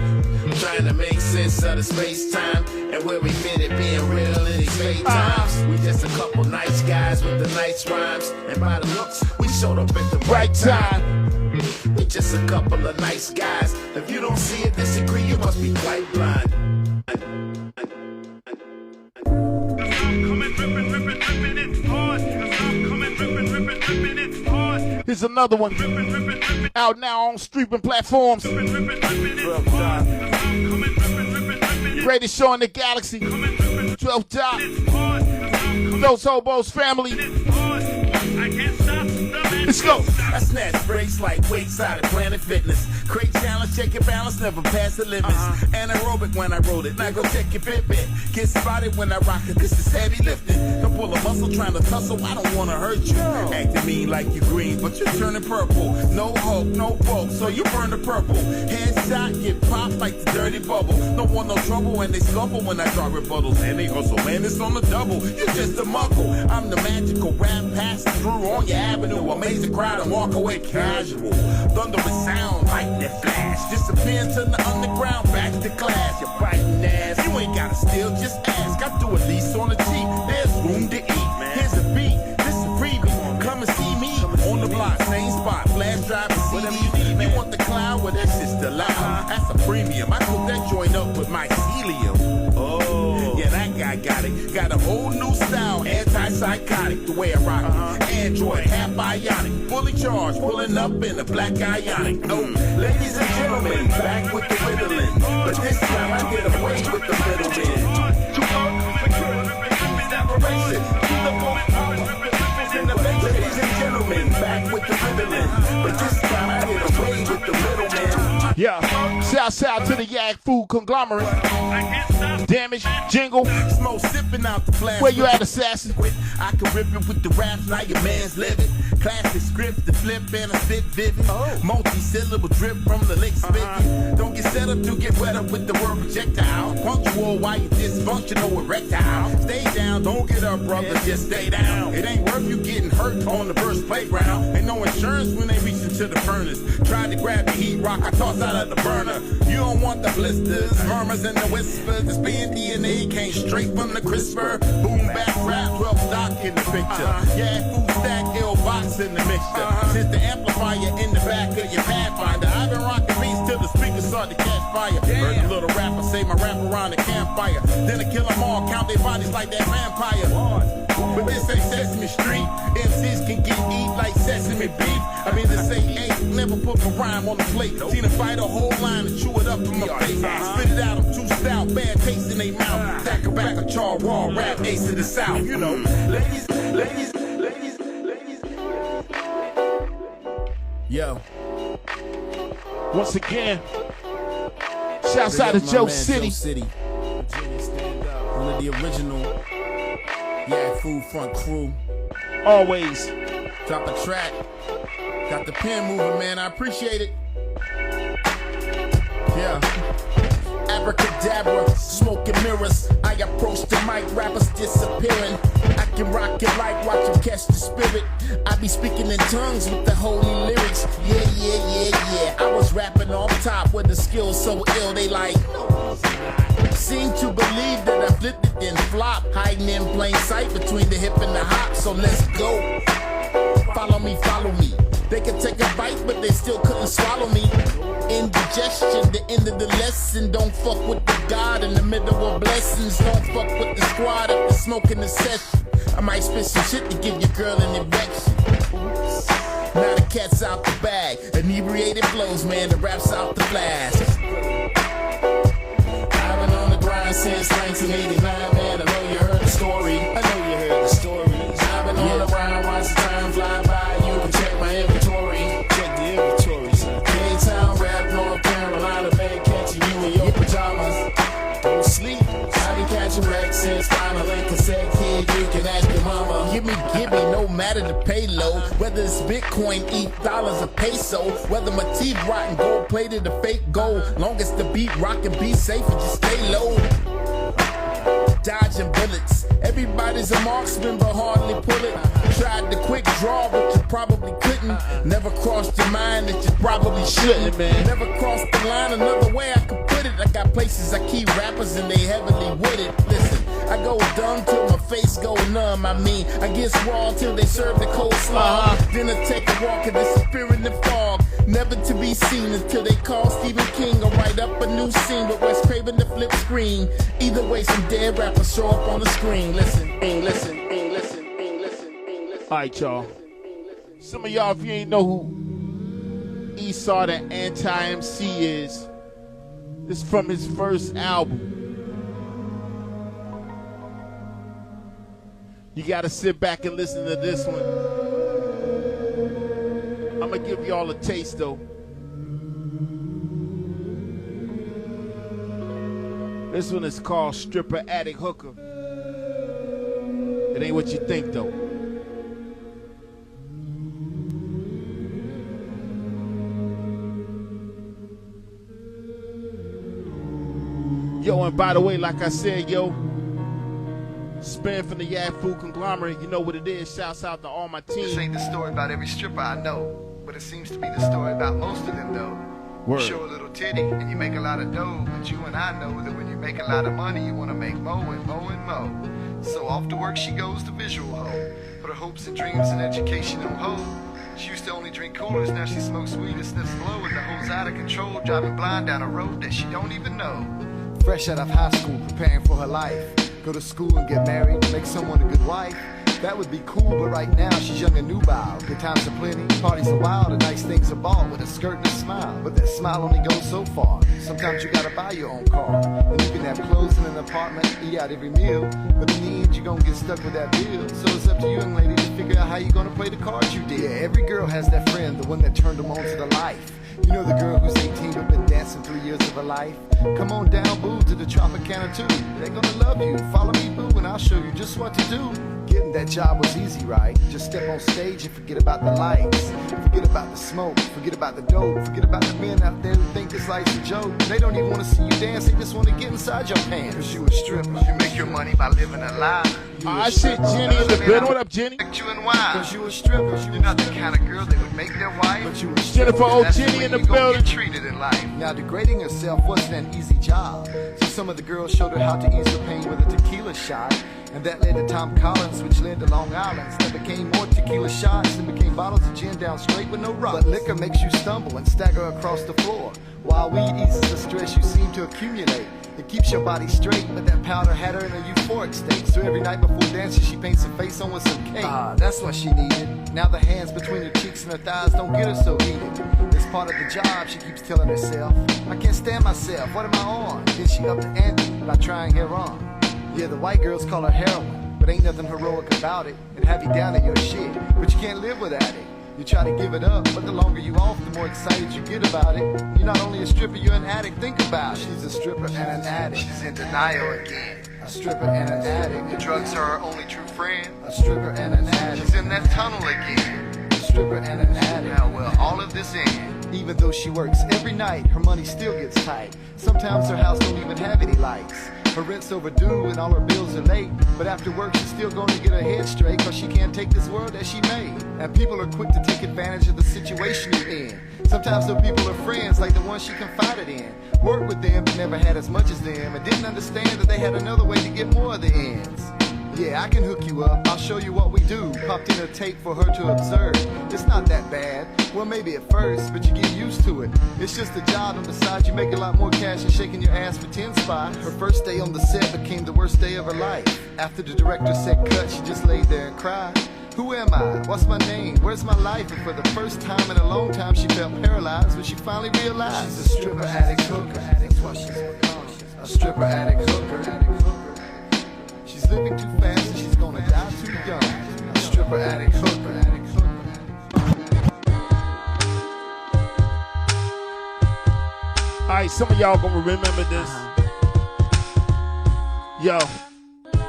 Trying to make sense of the space-time, and where we fit it being real in these fake times. We just a couple nice guys with the nice rhymes, and by the looks, we showed up at the right time. We just a couple of nice guys. If you don't see it, disagree, you must be quite blind. Here's another one out now on streaming platforms. Greatest show in the galaxy. 12 top. Those Hobos family. Let's go. I snatch breaks like weights out of Planet Fitness. Great challenge, check your balance, never pass the limits. Anaerobic when I roll it, now go check your Fitbit. Get spotted when I rock it, this is heavy lifting. Don't pull a muscle trying to tussle, I don't wanna hurt you. Acting mean like you green, but you're turning purple. No hope, no bulk, so you burn the purple. Headshot, get popped like the dirty bubble. Don't want no trouble when they scuffle when I drop rebuttals. And they hustle, man, it's on the double. You're just a muckle. I'm the magical rap passing through on your avenue. Amaze the crowd and walk away casual. Thunderous sound, lightning flash. Disappear into the underground, back to class. You're biting ass. You ain't gotta steal, just ask. I do at least on the cheap. There's room to eat. Here's a beat, this is a freebie. Come and see me on the block, same spot. Flash drive and whatever you need. You want the cloud? Well, that's just allowed. That's a premium. I put that joint up with my helium. Oh, yeah, that guy got it. Got a whole new style, anti-psychotic, the way I rock it. Android, half bionic, fully charged, pulling up in a black ionic. No, ladies and gentlemen, back with the riddling. But this time I get away with the middleman. Separation, ladies and gentlemen, back with the riddling. But this time I get away with the middleman. Yeah, shout to the Yak Food Conglomerate. Damage, jingle. Smoke sipping out the flash. Where you at, assassin? I can rip it with the raps, now your man's living. Classic script, the flip and a spit vivid. Multi-syllable drip from the lick spigot. Don't get set up to get wet up with the word projectile. Punctual while you dysfunctional erectile. Stay down, don't get up, brother, just stay down. It ain't worth you getting hurt on the verse playground. Ain't no insurance when they reach into the furnace. Tried to grab the heat rock, I tossed out of the burner. You don't want the blisters, murmurs and the whispers. The spin DNA came straight from the CRISPR. Boom, back rap, 12 stock in the picture. Yeah, food stack, ill box in the mixture. Since the amplifier in the back of your Pathfinder, I've been rocking beats till the speakers start to catch fire. Heard a little rapper say my rap around the campfire. Then I kill them all, count their bodies like that vampire. But this ain't Sesame Street. MCs can get eat like sesame beef. I mean to say, hey, never put my rhyme on the plate. Seen a fight a whole line and chew it up in my face. Spit it out, I'm too stout, bad taste in they mouth. Tack a back a char raw rap ace of the South. You know, ladies. Yo. Once again, shouts out to Joe City. One of the original Yak Food Front crew. Always. Drop a track. Got the pen moving, man. I appreciate it. Yeah. Abracadabra, smoking mirrors. I approach the mic, rappers disappearing. I can rock it like watch them catch the spirit. I be speaking in tongues with the holy lyrics. Yeah. I was rapping off top with the skills so ill they like. Seem to believe that I flipped it then flop. Hiding in plain sight between the hip and the hop. So let's go. Follow me. They could take a bite, but they still couldn't swallow me. Indigestion, the end of the lesson. Don't fuck with the God in the middle of blessings. Don't fuck with the squad after smoking the session. I might spit some shit to give your girl an erection. Now the cat's out the bag. Inebriated flows, man, the rap's out the flask. I've been on the grind since 1989, man. I know you heard the story. I've been on the grind, watch the time fly by. You can check my inventory. Check the inventories. K-Town rap, North Carolina, man, catching you in your pajamas. Don't sleep. I've been catching wrecks since Final and cassette kid. You can ask your mama. Give me, no matter the payload. Whether it's Bitcoin, $8 a peso. Whether my teeth rotten, gold plated or fake gold. Long as the beat rock and be safe and just stay low. Dodging bullets. Everybody's a marksman, but hardly pull it. Tried the quick draw, but you probably couldn't. Never crossed your mind that you probably shouldn't, man. Never crossed the line another way I could put it. I got places I keep rappers and they heavily wooded. Listen, I go dumb till my face go numb. I mean, I get raw till they serve the coleslaw. Then I take a walk and disappear in the fog. Never to be seen until they call Stephen King or write up a new scene with Wes Craven the flip screen. Either way, some dead rappers show up on the screen. Listen. Alright, y'all. Some of y'all, if you ain't know who Esau the Anti-MC is, this is from his first album. You gotta sit back and listen to this one. I'm gonna give y'all a taste though. This one is called Stripper, Addict, Hooker. It ain't what you think though. Yo, and by the way, like I said, yo, Spin from the Yak Food Conglomerate, you know what it is. Shouts out to all my team. This ain't the story about every stripper I know, but it seems to be the story about most of them, though. Word. You show a little titty and you make a lot of dough, but you and I know that when you make a lot of money, you want to make more and more and more. So off to work she goes, the visual hoe. Put her hopes and dreams and education on hold. She used to only drink coolers, now she smokes weed and sniffs blow, and the hoe's out of control, driving blind down a road that she don't even know. Fresh out of high school, preparing for her life. Go to school and get married, make someone a good wife. That would be cool, but right now she's young and nubile. Good times are plenty, parties are wild, and nice things are bought with a skirt and a smile. But that smile only goes so far. Sometimes you gotta buy your own car. And you can have clothes in an apartment, eat out every meal. But in the end, you're gonna get stuck with that bill. So it's up to you, young lady, to figure out how you're gonna play the cards you did. Yeah, every girl has that friend, the one that turned them on to the life. You know the girl who's 18 but been dancing 3 years of her life. Come on down, boo, to the Tropicana too. They're gonna love you. Follow me, boo, and I'll show you just what to do. Getting that job was easy, right? Just step on stage and forget about the lights. Forget about the smoke, forget about the dope. Forget about the men out there who think this life's a joke. They don't even want to see you dance, they just want to get inside your pants. Cause you a stripper, you make your money by living a lie. I shit Jenny in the bed. What up, Jenny? You and why? Cause you a stripper, you're not the kind of girl they would make their wife. But you a stripper, Jennifer O. Jenny in the building. Treated in life. Now degrading herself wasn't an easy job. So some of the girls showed her how to ease her pain with a tequila shot. And that led to Tom Collins, which led to Long Island's. That became more tequila shots and became bottles of gin down straight with no rocks. But liquor makes you stumble and stagger across the floor, while weed eases the stress you seem to accumulate. It keeps your body straight, but that powder had her in a euphoric state. So every night before dancing, she paints her face on with some cake. That's what she needed. Now the hands between her cheeks and her thighs don't get her so heated. It's part of the job, she keeps telling herself. I can't stand myself, what am I on? Then she upped the ante by trying heroin. Yeah, the white girls call her heroin, but ain't nothing heroic about it. It'd have you down in your shit, but you can't live without it. You try to give it up, but the longer you off, the more excited you get about it. You're not only a stripper, you're an addict, think about it. She's a stripper and an addict. She's in denial again. A stripper and an addict. The drugs are her only true friend. A stripper and an addict. She's in that tunnel again. A stripper and an addict. How will all of this end? Even though she works every night, her money still gets tight. Sometimes her house don't even have any lights. Her rent's overdue and all her bills are late. But after work she's still going to get her head straight, cause she can't take this world as she made. And people are quick to take advantage of the situation you're in. Sometimes those people are friends like the ones she confided in. Worked with them but never had as much as them, and didn't understand that they had another way to get more of the ends. Yeah, I can hook you up, I'll show you what we do. Popped in a tape for her to observe. It's not that bad, well maybe at first, but you get used to it. It's just a job, and besides you make a lot more cash than shaking your ass for 10 spots. Her first day on the set became the worst day of her life. After the director said cut, she just laid there and cried. Who am I? What's my name? Where's my life? And for the first time in a long time she felt paralyzed when she finally realized she's a stripper addict hooker. That's what she's become. A stripper addict hooker. She's living too fast and she's gonna die too young. A stripper addict hooker. Alright, some of y'all gonna remember this. Yo. What the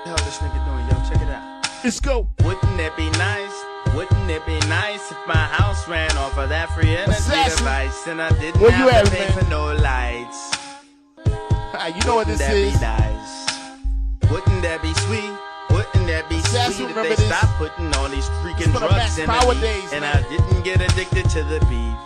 hell this nigga doing, yo? Check it out. Let's go. Wouldn't it be nice? Wouldn't it be nice if my house ran off of that free energy device and I didn't Where have you at, to pay man? for no lights? You know what this is. Wouldn't that be nice? Wouldn't that be sweet? Wouldn't that be sweet if they stopped putting all these freaking drugs in me and I didn't get addicted to the beef?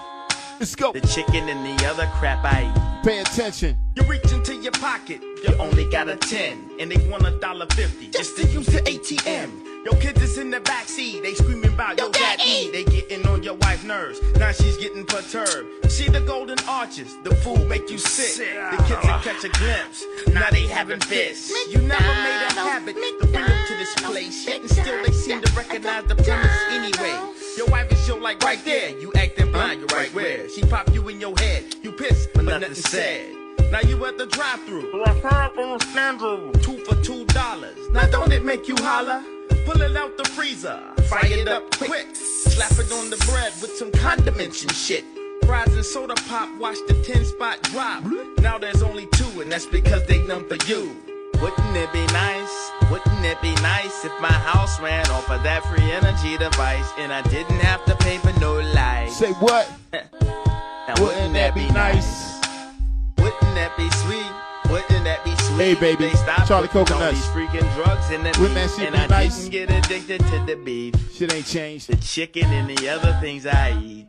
Let's go. The chicken and the other crap I eat. Pay attention. You reach into your pocket, you only got a 10, and they want $1.50 just to use the ATM. Your kids is in the backseat, they screaming about yo daddy. They getting on your wife's nerves, now she's getting perturbed. See the golden arches, the food make you sick. The kids can catch a glimpse, now they having fits. You never made a habit to bring them to this place, yet and still they seem to recognize the premise anyway. Your wife is your like right there, you acting blind, you're right where. She pop you in your head, you piss, but nothing said. Now you at the drive-thru, 2 for $2. Now don't it make you holler? Pull it out the freezer, fry it up quick, slap it on the bread with some condiments and shit. Fries and soda pop, watch the 10-spot drop. Now there's only 2, and that's because they numb for you. Wouldn't it be nice? Wouldn't it be nice if my house ran off of that free energy device and I didn't have to pay for no lights? Say what? Now wouldn't that be nice? Wouldn't that be sweet? Wouldn't that be sweet? Hey baby, Charlie Coconuts. All these freaking drugs in the Wouldn't that beef, shit and be I nice? didn't get addicted to the beef. Shit ain't changed. The chicken and the other things I eat.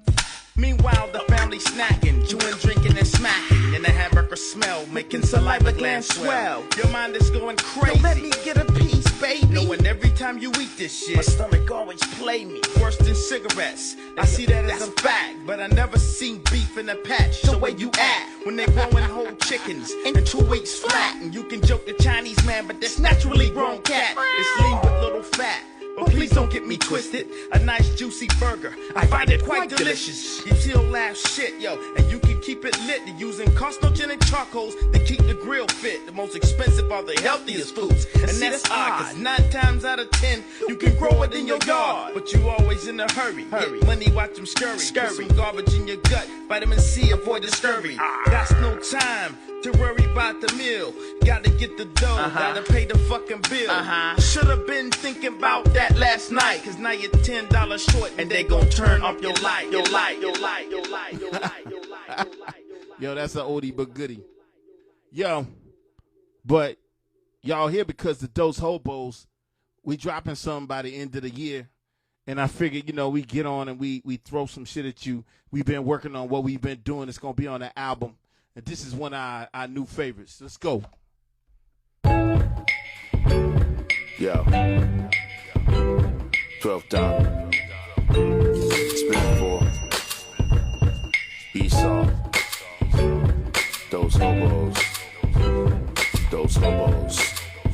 Meanwhile, the family snacking, chewing, drinking, and smacking, and the hamburger smell making saliva glands swell. Your mind is going crazy. Don't let me get a piece, baby. Knowing every time you eat this shit, my stomach always play me. Worse than cigarettes. I see that as a fact, but I never seen beef in a patch. The way you act when they growing whole chickens in 2 weeks flat, and you can joke the Chinese man, but that's naturally grown cat. It's lean with little fat. But please don't get me twisted. A nice juicy burger, I find it quite delicious. You still laugh shit, yo, and you can keep it lit. You're using carcinogenic charcoals to keep the grill fit. The most expensive are the healthiest foods, and that's odd, cause 9 times out of 10 you can grow it in your yard. But you always in a hurry. Get money, watch them scurry. Put some garbage in your gut. Vitamin C, avoid the scurry. Got no time to worry about the meal. Gotta get the dough, gotta pay the fucking bill. Should've been thinking about that last night, cause now you're $10 short and they gon' turn off your light, your light, your light, your light, your light, your light, your light. Yo, that's an oldie but goodie. Yo, but y'all here because the Dose Hobos, we dropping something by the end of the year. And I figured, we get on and we throw some shit at you. We've been working on what we've been doing. It's going to be on the album. And this is one of our new favorites. Let's go. Yo. 12th down. Spin for Esau. Those hobos. Those hobos.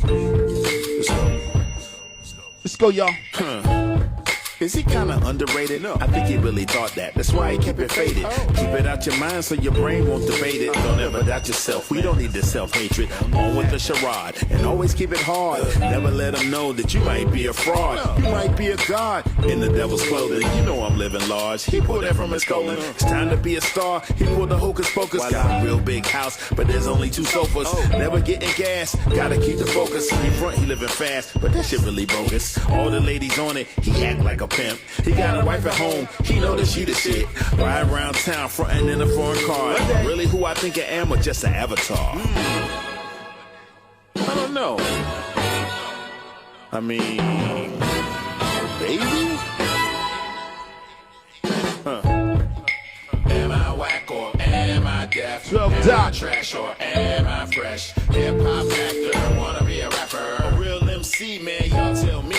Let's go. Let's go, y'all. Is he kinda underrated? No. I think he really thought that. That's why he kept it faded. Keep it out your mind so your brain won't debate it. Don't ever doubt yourself. We don't need the self-hatred. On with the charade. And always keep it hard. Never let them know that you might be a fraud. You might be a god in the devil's clothing. You know I'm living large. He pulled that from his colon. It's time to be a star. He pulled the hocus pocus. Got a real big house, but there's only 2 sofas. Never getting gas. Gotta keep the focus. In front, he living fast, but that shit really bogus. All the ladies on it, he act like a pimp. He got a wife at home, he know that she the shit. Ride around town, frontin' in a foreign car. Really who I think I am or just an avatar? I don't know. I mean, baby? Am I whack or am I deaf? 12 am dot. I trash or am I fresh? Hip-hop actor, wanna be a rapper. A real MC, man, y'all tell me.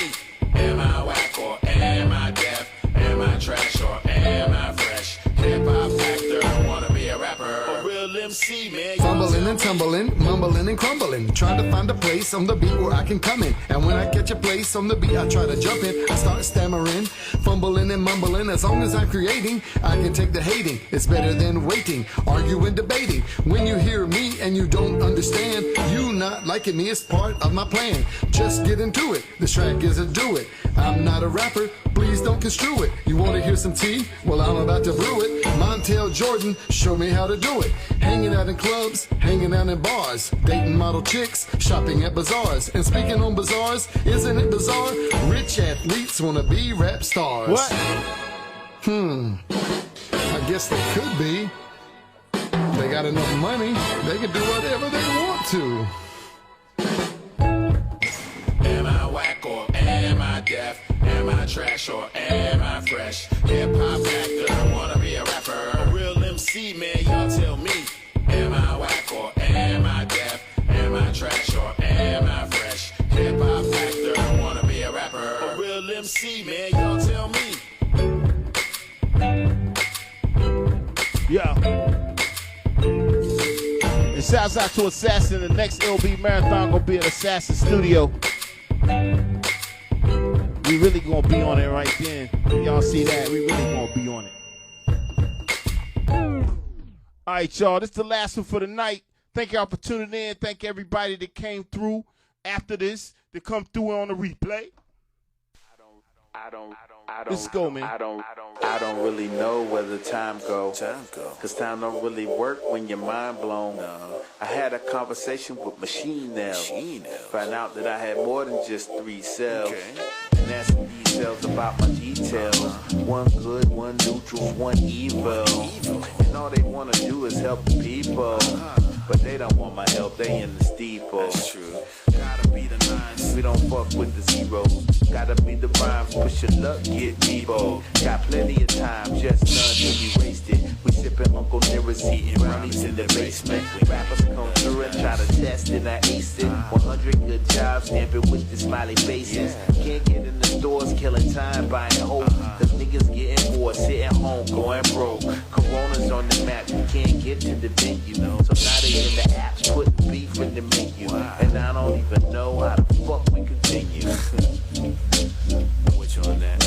Am I whack or am I deaf? Am I trash or am I fresh? Hip-hop actor, wanna be a rapper. A real MC, man. Fumbling and tumbling, mumbling and crumbling, trying to find a place on the beat where I can come in. And when I catch a place on the beat, I try to jump in. I start stammering, fumbling and mumbling. As long as I'm creating, I can take the hating. It's better than waiting, arguing, debating. When you hear me and you don't understand, you not liking me is part of my plan. Just get into it. This track is a do it. I'm not a rapper, please don't construe it. You want to hear some tea? Well, I'm about to brew it. Montel Jordan, show me how to do it. Hanging out in clubs, hanging out in bars, dating model chicks, shopping at bazaars. And speaking on bazaars, isn't it bizarre? Rich athletes want to be rap stars. What? I guess they could be. They got enough money, they can do whatever they want to. Am I whack or am I deaf? Am I trash or am I fresh? Hip-hop actor, wanna be a rapper. A real MC, man, y'all tell me. Am I whack or am I deaf? Am I trash or am I fresh? Hip-hop actor, wanna be a rapper. A real MC, man, y'all tell me. Yeah. And shouts out to Assassin. The next LB Marathon gonna be at Assassin Studio. We really gonna be on it right then. Y'all see that? We really gonna be on it. All right, y'all. This is the last one for the night. Thank y'all for tuning in. Thank everybody that came through after this to come through on the replay. Let's go, man. I don't really know where the time go. Cause time don't really work when your mind blown. I had a conversation with Machine now. Found out that I had more than just 3 cells. And that's some details about my details. One good, one neutral, one evil. And all they wanna do is help the people. But they don't want my help, they in the steeple. That's true. Gotta be the 9s, we don't fuck with the zeros. Gotta be the rhymes, push your luck, get Debo. Got plenty of time, just none to be wasted. We sippin' Uncle Nearest, eating brownies in the basement. Rappers come through and try to test and I ace it. 100 good jobs, stamping with the smiley faces. Can't get in the stores, killing time, buying hope. Cause niggas getting bored, sitting home, going broke. Corona's on the map, you can't get to the venue. So now they in the apps, putting beef in the menu. And I don't even know how the fuck we continue. Which on that?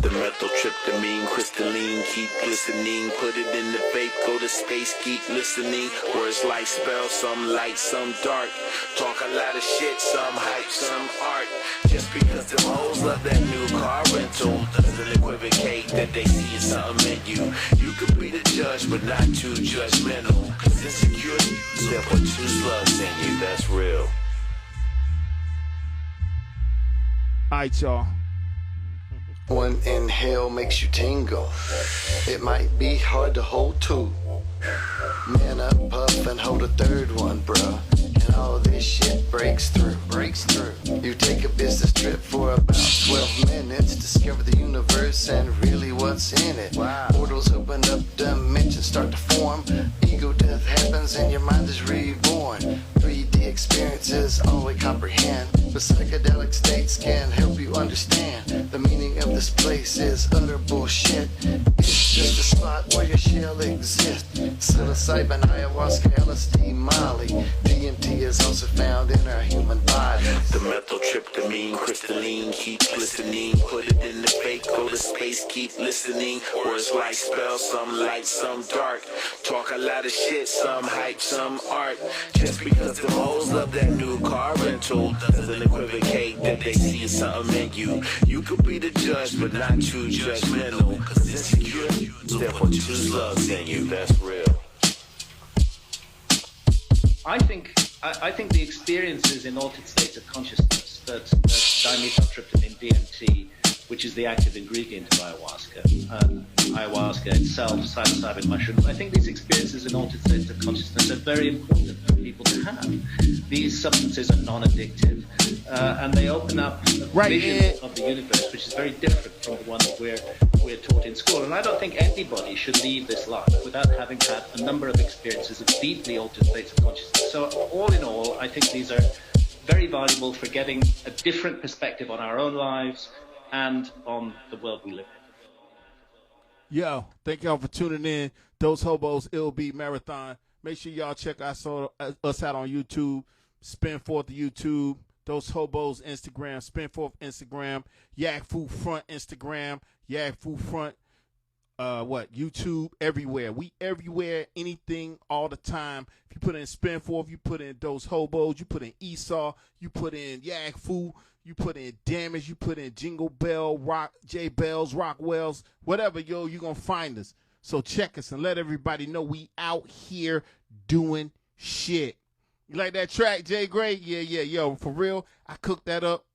The methyltryptamine, crystalline, keep glistening. Put it in the vape, go to space, keep listening. Words like spell, some light, some dark. Talk a lot of shit, some hype, some art. Just because them hoes love that new car rental doesn't equivocate that they see something in you. You could be the judge, but not too judgmental. Cause insecurity is there put 2 slugs in you, that's real. Alright, y'all. One inhale makes you tingle. It might be hard to hold 2. Man up, puff, and hold a 3rd one, bruh. And all this shit breaks through. You take a business trip for about 12 minutes. Discover the universe and really what's in it. Portals open up, dimensions start to form. Ego death happens and your mind is reborn. 3D experiences all we comprehend. But psychedelic states can help you understand. The meaning of this place is utter bullshit. It's just a spot where your shell exists. Psilocybin, ayahuasca, LSD, Molly. DMT is also found in our human bodies. The methyltryptamine, crystalline, keep listening. Put it in the fake, go to space, keep listening. Words like spell, some light, some dark. Talk a lot of shit, some hype, some art. Just because the hoes love that new car rental doesn't equivocate that they see something in you. You could be the judge, but not too judgmental. Cause insecure, therefore choose love's in you. That's real. I think the experiences in altered states of consciousness that dimethyltryptamine DMT, which is the active ingredient of ayahuasca, ayahuasca itself, psilocybin mushrooms, I think these experiences in altered states of consciousness are very important for people to have. These substances are non-addictive, and they open up visions of the universe, which is very different from the one that we're taught in school. And I don't think anybody should leave this life without having had a number of experiences of deeply altered states of consciousness. So all in all, I think these are very valuable for getting a different perspective on our own lives and on the world we live in. Yo, thank y'all for tuning in. Those Hobos Ill Beat Marathon. Make sure y'all check us out on YouTube. Spin Forth YouTube. Those Hobos Instagram. Spin Forth Instagram. Yak Fu Front Instagram. Yak Fu Front YouTube, everywhere. We everywhere, anything, all the time. If you put in Spin Forth, you put in Those Hobos, you put in Esau, you put in Yak Fu, you put in Damage, you put in Jingle Bell, Rock, J Bells, Rockwells, whatever, yo, you gonna find us. So check us and let everybody know we out here doing shit. You like that track, Jay Gray? Yeah, yo, for real, I cooked that up,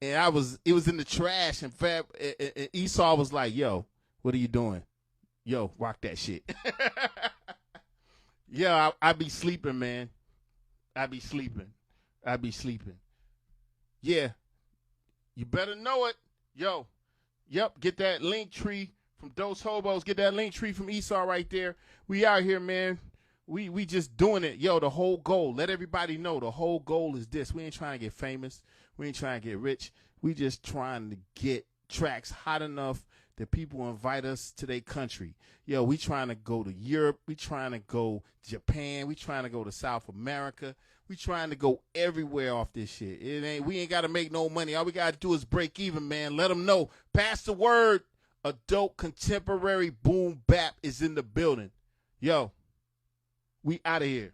and it was in the trash, and Esau was like, yo, what are you doing? Yo, rock that shit. Yeah, I be sleeping, man. I be sleeping. Yeah. You better know it. Yo. Yep, get that link tree from Those Hobos. Get that link tree from Esau right there. We out here, man. We just doing it. Yo, the whole goal. Let everybody know the whole goal is this. We ain't trying to get famous. We ain't trying to get rich. We just trying to get tracks hot enough that people invite us to their country. Yo, we trying to go to Europe. We trying to go Japan. We trying to go to South America. We trying to go everywhere off this shit. We ain't got to make no money. All we got to do is break even, man. Let them know. Pass the word. Adult contemporary boom bap is in the building. Yo, we out of here.